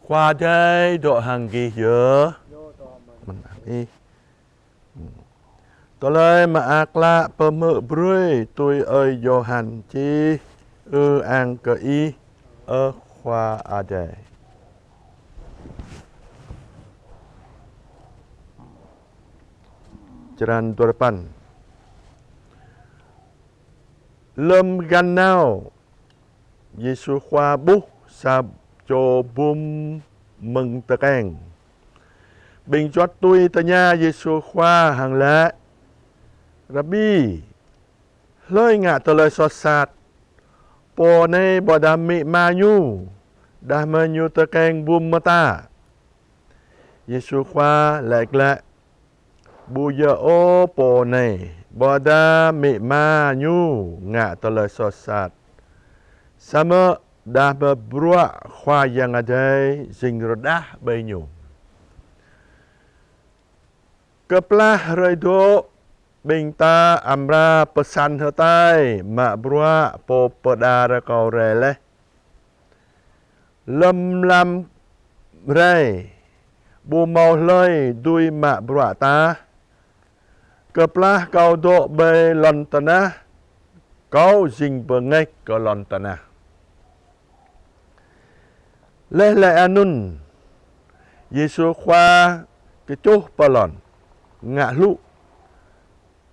Qua đây độ hàng ghi dơ. Mình đi. Tôi lời mà ác lạ bờ mỡ brươi tôi ơi Johan chi an cơ y ở khoa à đề. Jalan depan. Lâm gan nào Giêsu khoa bút sa cho bum mừng tờ kèn. Bình chót tôi tờ nhà Giêsu khoa hàng lẽ. Rabbi lời ngạ tờ lời sọt sạt. Po này bỏ đàm mị ma nhu. Đàm mơ nhu tờ kèn bum mơ ta. Giêsu khoa lệch lệ. Bù giờ ô po này bỏ đàm mị ma nhu ngạ tờ lời sọt sạt. Sama dah berbuat khua yang ada sing redah banyu. Keplah redo binta amra pesan hetai mak brua po pedara kau rele. Lem lam rei bu mau loi dui mak brua ta. Keplah kau dok be lon tanah kau sing bengek ke lon tanah. Leh le anun Yesu khoa cái chỗ balon ngạ lụ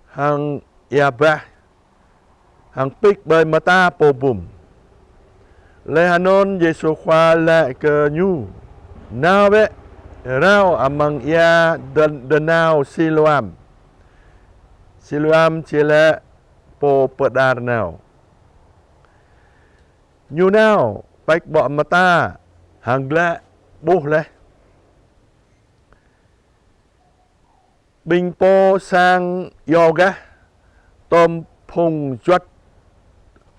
hàng yabah hàng pik bơi mata po bum le hanon Yesu khoa le ke nyu nào be rau amang ya danau Siloam chile po pedar nào nyu nào pik bo mata hàng lệ bố lệ bình po sang yoga tôm phùng chuất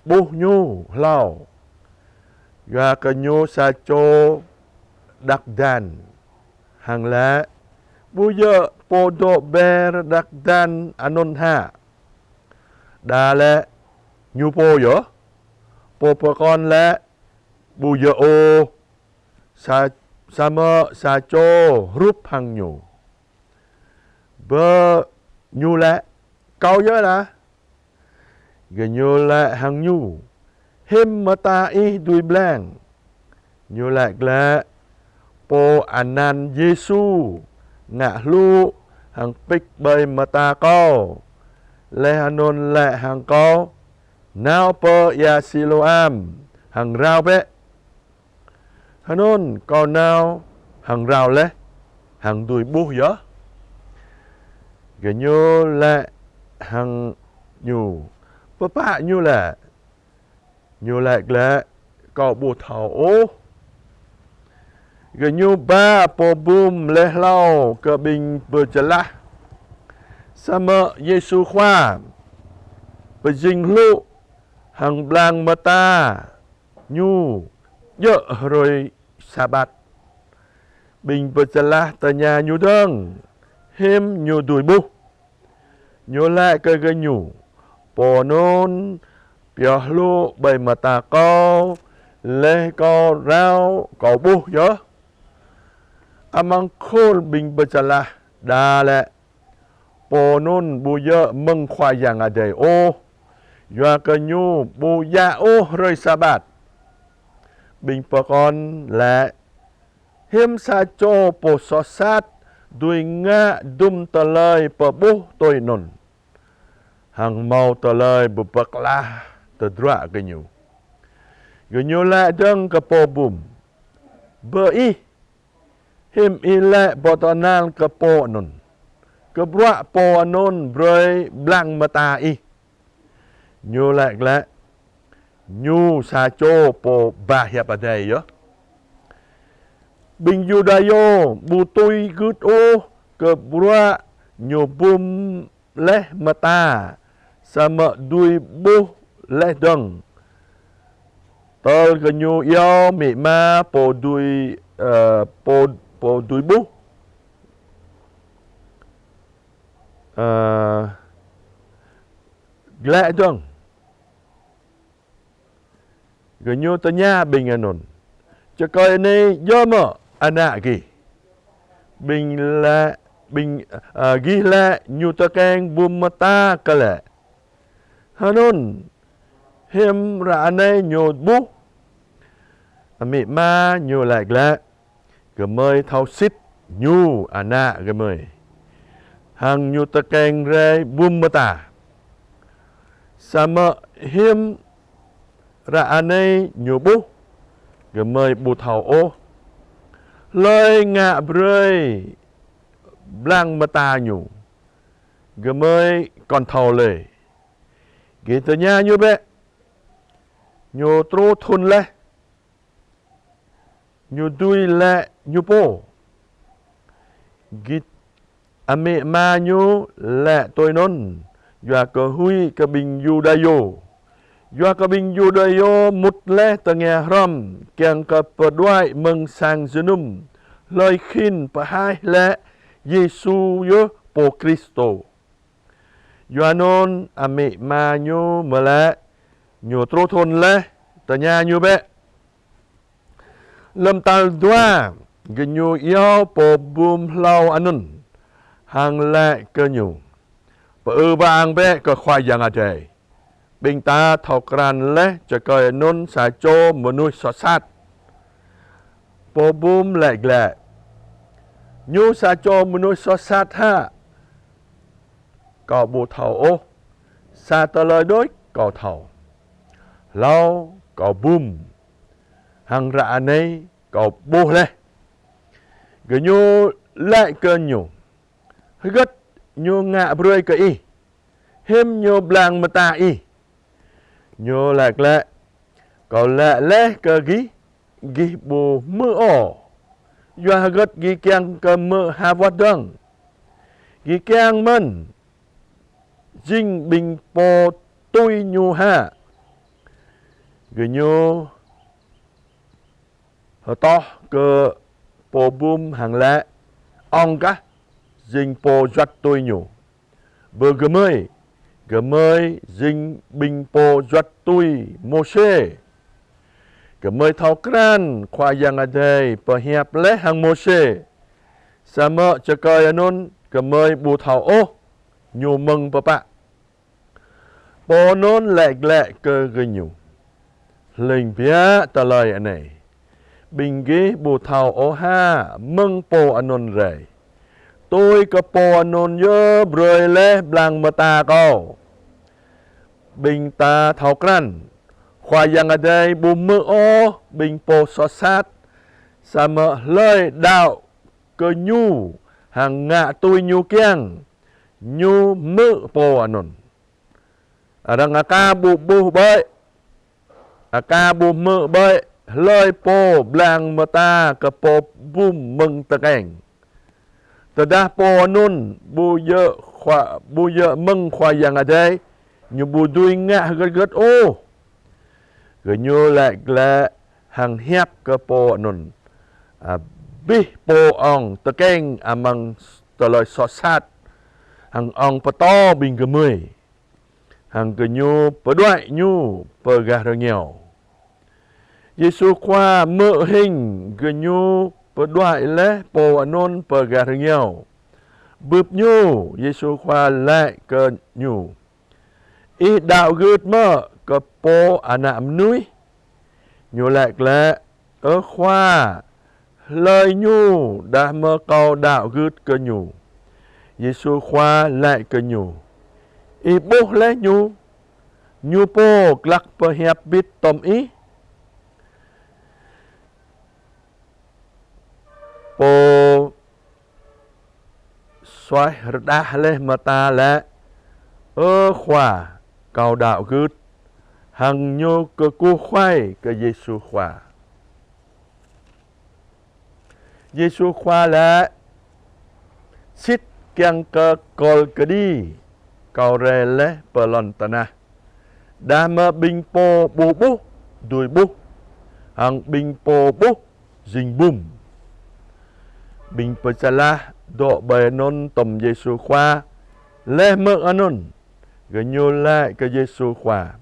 bố nhu lao và cơ nhu sa chô đặc đàn hàng lệ bố giờ po độ bè đặc đàn anon ha đà lệ nhu po yo po con lệ bố giờ ô sama sa cho rúp hàng nhu bơ nhu lẹ câu nhớ là gần nhu lẹ hàng nhu him mata i đuôi blang nhu lẹ lẹ po anan Giêsu ngạ lu hàng pik bơi mata câu lẹ hanon lẹ hàng câu nào po ya Siloam hàng rau bé hanon câu nào hàng rau lẽ hàng đuôi bố gió cái nhô lẹ hàng nhu papa nhu lẹ lẹ câu bố thảo ô cái nhu ba po bum lẹ lau cơ bình bờ chả la sa mơ Giêsu khoa bờ dinh lụ hàng blang mata nhu dợ rồi Sabat bình berjalah tanya nyu deng him nyu đuổi bu nyu lại cái nyu po non pio lu bay mata co le co rau co bu yo amang khol bình berjalah đà lẹ po non bu ye meng khoa yang ada o yo cái nyu bu ya o rồi Sabat bình po con lẹ hiếm sa cho po so sát đuôi ngã đum tờ lời po bố tôi nôn hàng màu tờ lời bù bạc la tờ drạ cái nhu lẹ đăng cái po bùm bơ y hiếm y lẹ po tờ nan cái po nôn cái bạ po nôn bơi blang mata y nhu lẹ nhu sa cho po ba hiệp ở đây yo bình Judayo bu tôi gút ô ke bua nhu bum leh mata sama đuôi bu leh dong tol ke nhu yo mi ma po đuôi po đuôi bu leh dong ke nhu tanya bình anon cho coi này do mà anak gila nyutakeng bumata kale hanun him rane nyột bu mẹ ma nyu lại lạ gmơi thau xít nyu anak gmơi hang nyutakeng re bumata sama him rane nyu bu gmơi bu thau ô lời ngạ brơi blang mata nyu gmơi còn thầu lời gitu nya nyu be nyu tru thun le nyu dui le nyu po git ame ma nyu le tôi non ya ko hui ka bing yudayo ya ka bing yudayo mut le ta nghe ram kyang ka podwai meng sang junum lời khin pa hai le Giêsu yo po Kristo Yohanon ame ma nyu mala nyu tro thon le ta nya nyu be lâm tal dua genyu yo po bum lau anun hang le cơ nyu pa bang be ko khwai yang ade bing ta thau kran le cha ko nun sa cho mnu so sat po bum le gle nyu sa cho mnu so sat ha có bộ thầu ô xa tờ lời đối có thầu lâu có bùm hàng rạ này có bố lê gửi nhu lại cơn nhu gất nhu ngạ brơi cơ y hiếm nhu blang mà ta y nhu lạc lệ có lệ lê cơ ghi bù mưa ổ doa gất ghi kiang cơ mưa hà vọt đăng ghi kiang mân Jing bing po tôi nhu ha gửi nhu hờ to cơ po bum hàng lệ ong cá Jing po doát tôi nhu bờ gờ mơi Jing bing po doát tôi Moshe gờ mơi thao kran khoa yang ở đây bờ hiệp lẽ hàng Moshe sa mơ cho coi anun gờ mơi bù thao ô nhu mừng bapa po non lẹ cơ gơ nhu linh bia ta lời anh này bình ghế bù thảo ô ha mừng po anon rể tôi có po anon nhớ brơi lê blang mà ta câu bình ta thảo kran khoa yang ở đây bù mơ ô bình po so sát sa mơ lời đạo cơ nhu hàng ngạ tôi nhu kiang nhu mơ po anon Arang aka bu bơi aka bu mơ bơi lời po blang mata ke po bum meng tekeng tedah po nun bu ye meng khwa yang adai nyu bu dui nga gật ô gờ nyu lại là hàng hiệp ke po nun bi po ong tekeng amang toloi sosat hàng ong pato bing gemui hàng cơ nhu bờ đoại nhu bờ gà rơ nghèo Giêsu khoa mơ hình cơ nhu bờ đoại lẽ po anon bờ gà rơ nghèo bụp nhu Giêsu khoa lại cơ nhu y đạo gượt mơ cơ po anam núi nhu lại lẽ ở khoa lời nhu đã mơ câu đạo gượt cơ nhu Giêsu khoa lại cơ nhu y bố lẽ nhu po glak per hiệp bit tom y po xoay đa lẽ mà ta lẽ khoa cầu đạo gứt hằng nhu cơ cu khoai cơ Giêsu khoa lẽ xít kiang cơ col cơ đi cầu rè lẽ per lon tana đa mơ binh po bu đuôi bu hàng binh po bu dinh bum binh persala độ bề non tầm Giêsu khoa lẽ mơ anon gờ nhô lại cái Giêsu khoa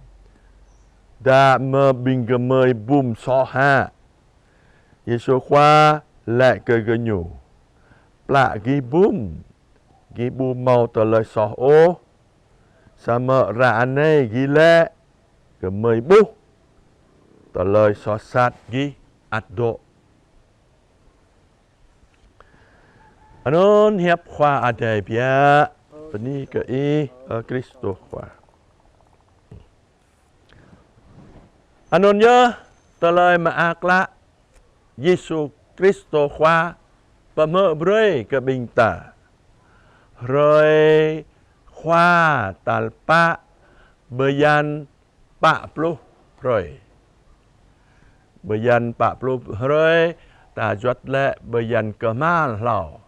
đa mơ binh gờ mơi bum so ha Giêsu khoa lẹ cơ cơ nhủ plạ ghi bùm màu tờ lời sọ ô sa mợ rạ nê ghi lẹ cơ mời bú tờ lời sọ sát ghi ạt độ anon hiệp khoa ade bia Pani ke i Kristo khoa anon nhớ tờ lời mà ác lạ Giêsu Kristo khoa và mơ brơi ke bình ta rồi khoa talpa beyan pa plu rồi beyan pa plu rồi ta juat le beyan kemal lao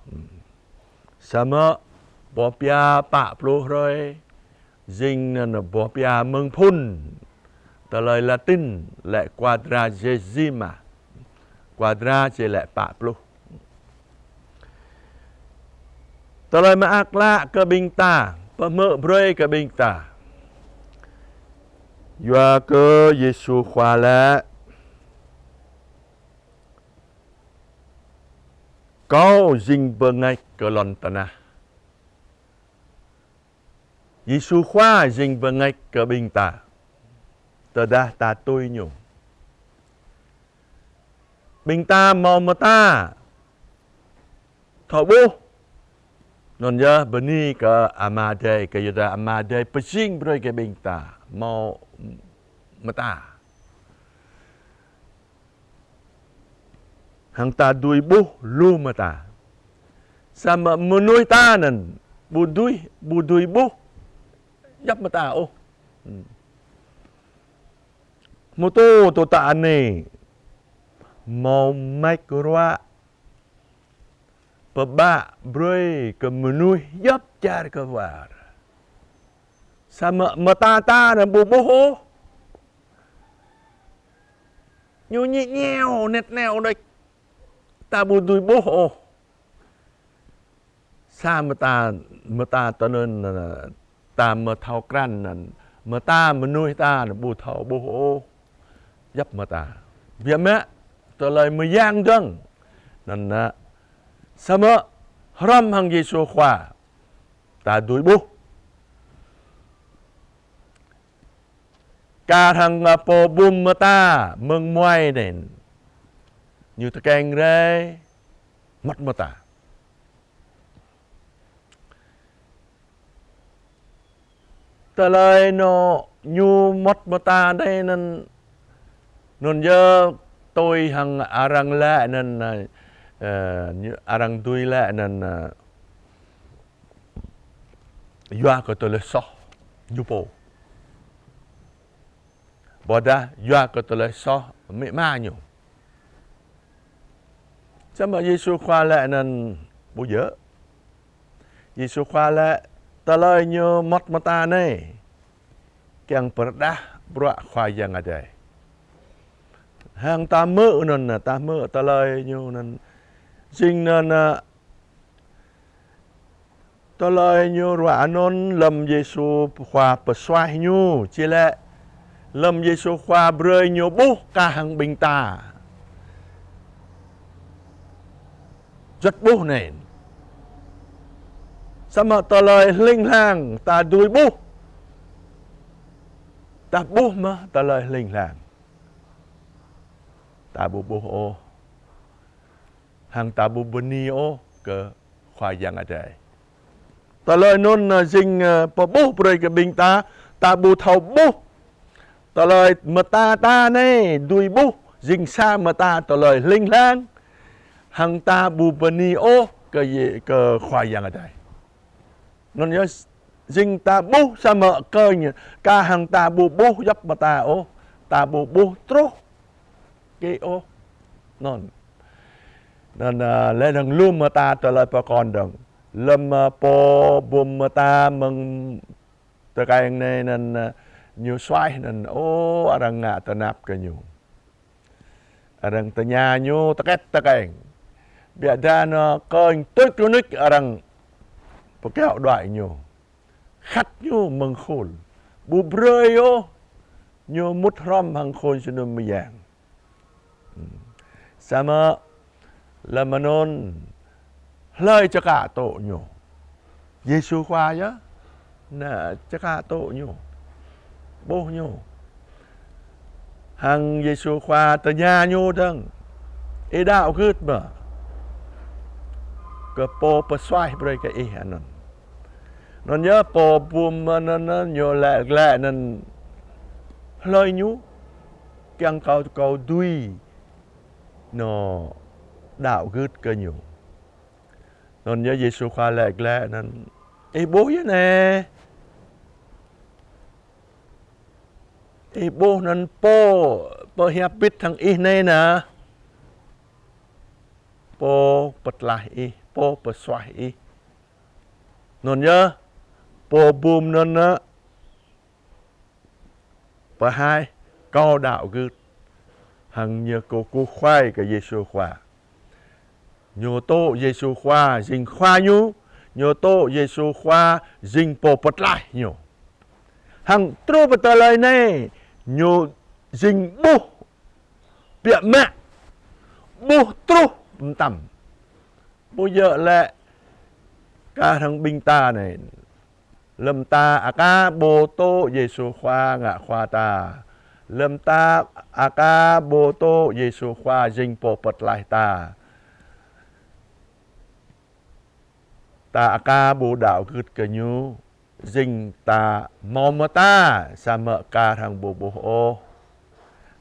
sama bỏ pia pa plu rồi dinh là bỏ pia mừng phun tờ lời Latin lệ quadragesima quadra chỉ lệ pa plu tờ lời mà ác lạ cơ bình ta và mơ brơi cơ bình ta Yua cơ Giêsu khoa lẽ có dinh bơ ngay cơ lon tana Giêsu khoa dinh bơ ngay cơ bình ta tờ đa ta tôi nhung bình ta màu mà ta thọ bố non ya beni ke amade ke yuda amade pesing broi ke bingta mau mata hang ta dui bu lu mata sama menui tanan budui bu yap mata oh moto to ta ane mau microa Peba broi ke menui yap jar ke war. Sama mata ta dan bubuh. Nyu nhị nheo net neo đây. Ta bu tui buh. Sa mata ta nên ta mà thao cran mata menui ta bu thao buh. Yap mata. Biar mẹ ta lời mà giang dâng. Nên sama ram hang Giêsu khoa ta đuổi bu cả thằng po bum mà ta mừng moai nền như ta canh rê mất mà ta ta lời nó nhu mất mà ta đây nên nên giờ tôi hằng arang lệ nên arang tui lệ nên yua có tôi là so yupo boda yua có tôi là so mẹ ma nhiều chắc mà Giêsu khoa lệ nên bố dỡ Giêsu khoa lệ ta lời như mất mà ta này càng perdah bro khoa yang ada hàng ta mơ nên ta mơ ta lời như nên Chính nên ta lời như rõ nôn lâm Giêsu khoa bờ xoay như chỉ lệ lâm Giêsu khoa brơi như bố ca hàng bình ta rất bố này sao mà ta lời linh hàng ta đuôi bố ta bố mà ta lời linh hàng ta bố bố ô hàng ta bu beni o ke khoa yang ada. Ta lời non dinh po bu broi ke bing ta bu thau bu. Ta lời mata ta này đuôi bu dinh sa mata ta lời linh lang. Hàng ta bu beni o ke khoa yang ada. Non nhớ dinh ta bu sa mợ cơ nhỉ ca hàng ta bu bu dấp mata o ta bu bu tro ke o non nên lẽ đằng luôn mà ta trở lại bà con đằng lâm po bùm mà ta mừng từ cái này nên nhiều xoay nên ô arang ngạ ta nạp cái nhiều arang ta nhà nhiều ta kết ta cái bịa ra nó coi tối cứu nít arang bà kéo đoại nhiều khát nhiều mừng khôn bù brơi ô nhiều mút rom hàng khôn cho nên mới giảng sao mà là mà nôn lời cho cả tổ nhủ Giêsu khoa chứ nè cho cả tổ nhủ bố nhủ hàng Giêsu khoa từ nhà nhủ thằng ý đạo gứt mà cái po bờ xoay bơi cái ý hả nó nhớ po bùm nó nhiều lẹ nên lời nhủ càng cầu đuôi nó đạo gứt cái nhủ nó nhớ Giêsu khoa lẹ nên ý bố vậy nè ý bố nên po hiệp bít thằng ý này nè po bật lại ý po bật xoay ý nó nhớ po bùm nó và hai câu đạo gứt hằng nhờ cô khoai cái Giêsu khoa nhờ tô Giêsu khoa dinh khoa nhú nhờ tô Giêsu khoa dinh po bật lại nhờ hằng trô bật lời này nhờ dinh bố bịa mẹ bố trô tầm bố giờ lệ cả thằng binh ta này lâm ta ca bố tô Giêsu khoa ngạ khoa ta lâm ta ca bố tô Giêsu khoa dinh po bật lại ta ta ca bố đạo gứt cái nhú dinh ta mò mà ta sa mợ ca thằng bố bố ô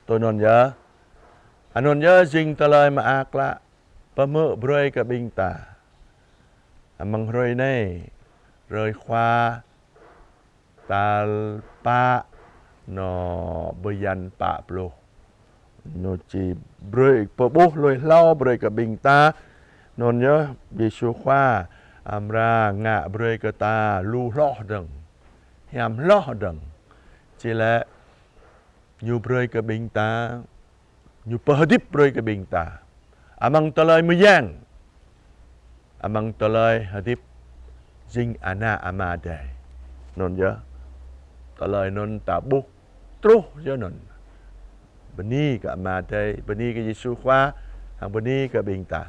tôi nôn nhớ anh nôn nhớ dinh ta lời mà ác lạ bà mợ bơi cái binh ta măng rơi này rơi khoa ta pa nó bây dàn pa plo nó chỉ bơi bố lôi lao bơi cái binh ta nôn nhớ Giêsu khoa ra ngạ bơi cái ta lu lo đằng hiểm lo đằng chỉ là nhiều bơi cái binh ta nhiều bờ đít bơi cái binh ta amang talay mo yan amang talay hadip jing ana amade non ya talay non tabu tru ya non beni ka amade beni ka Giêsu khoa hàng beni ka binh ta